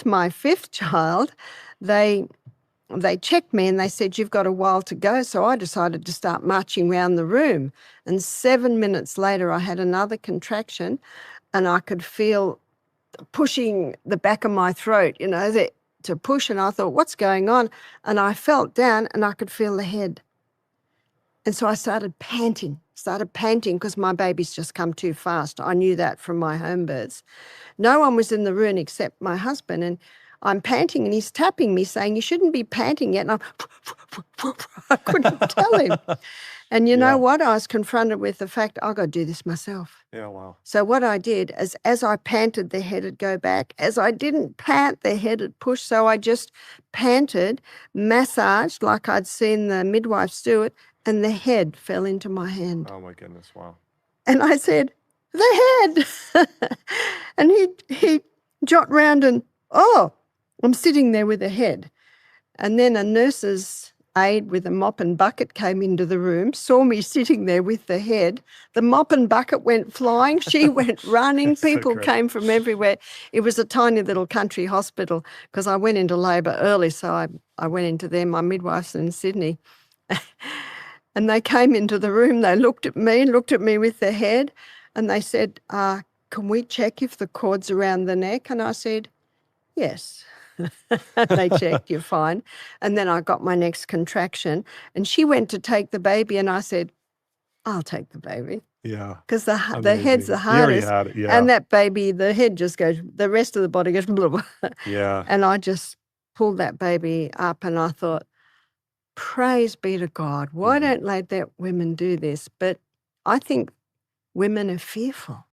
with my fifth child, they checked me and they said, "You've got a while to go." So I decided to start marching around the room. And 7 minutes later, I had another contraction and I could feel pushing the back of my throat, to push. And I thought, what's going on? And I felt down and I could feel the head. And so I started panting because my baby's just come too fast. I knew that from my home births. No one was in the room except my husband, and I'm panting and he's tapping me saying, "You shouldn't be panting yet." And I couldn't tell him. And you know what? I was confronted with the fact I've got to do this myself. Yeah, wow. So what I did is, as I panted, the head would go back. As I didn't pant, the head would push. So I just panted, massaged like I'd seen the midwives do it, and the head fell into my hand. Oh, my goodness, wow. And I said, "The head." And he jot round and, "Oh," I'm sitting there with the head. And then a nurse's aide with a mop and bucket came into the room, saw me sitting there with the head. The mop and bucket went flying. She went running. People came from everywhere. It was a tiny little country hospital because I went into labour early, so I went into there. My midwife's in Sydney. And they came into the room. They looked at me with their head, and they said, "Can we check if the cord's around the neck?" And I said, "Yes." They checked, "You're fine." And then I got my next contraction, and she went to take the baby, and I said, "I'll take the baby." Yeah. Because the head's the hardest. You already had it, And that baby, the head just goes, the rest of the body goes, blah, blah. Yeah. And I just pulled that baby up, and I thought, praise be to God. Why don't let that women do this? But I think women are fearful.